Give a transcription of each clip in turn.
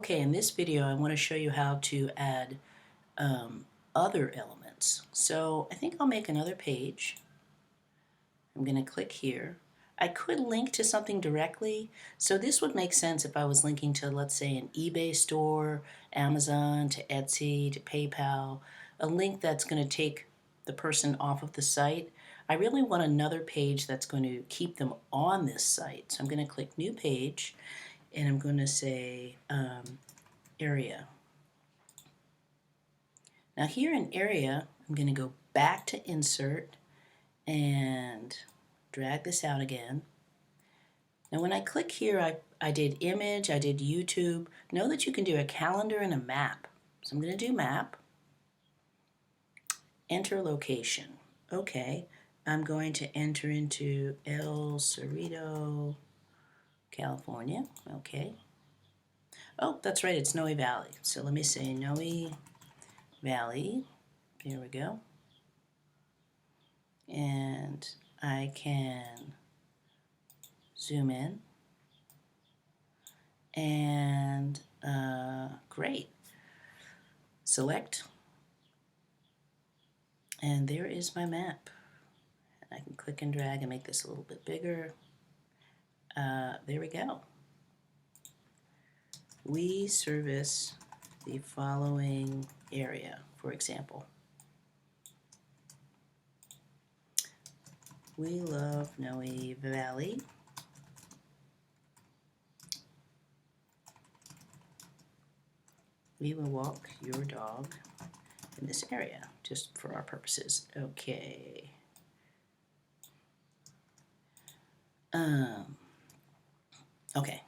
Okay, in this video I want to show you how to add other elements. So I think I'll make another page. I'm going to click here. I could link to something directly, so this would make sense if I was linking to, let's say, an eBay store, Amazon, to Etsy, to PayPal, a link that's going to take the person off of the site. I really want another page that's going to keep them on this site. So I'm going to click New Page, and I'm going to say Area. Now here in Area, I'm going to go back to Insert and drag this out again. Now when I click here, I did Image, I did YouTube. Know that you can do a calendar and a map. So I'm going to do Map, Enter Location. Okay, I'm going to enter into El Cerrito, California. Okay. Oh, that's right, it's Noe Valley. So let me say Noe Valley. Here we go. And I can zoom in. And great. Select. And there is my map. I can click and drag and make this a little bit bigger. There we go. We service the following area, for example. We love Noe Valley. We will walk your dog in this area, just for our purposes. Okay. Okay.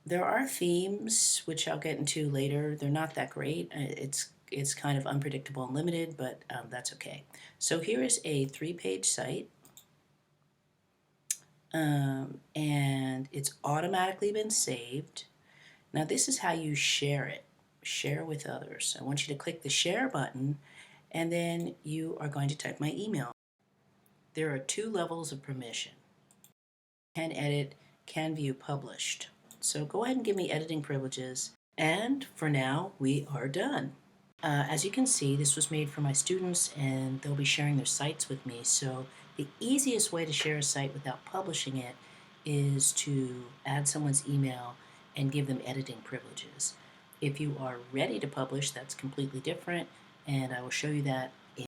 There are themes, which I'll get into later. They're not that great. It's kind of unpredictable and limited, but that's okay. So here is a 3-page site. And it's automatically been saved. Now this is how you share it. Share with others. I want you to click the share button, and then you are going to type my email. There are 2 levels of permission. Can edit, can view published. So go ahead and give me editing privileges. And for now, we are done. As you can see, this was made for my students, and they'll be sharing their sites with me. So the easiest way to share a site without publishing it is to add someone's email and give them editing privileges. If you are ready to publish, that's completely different, and I will show you that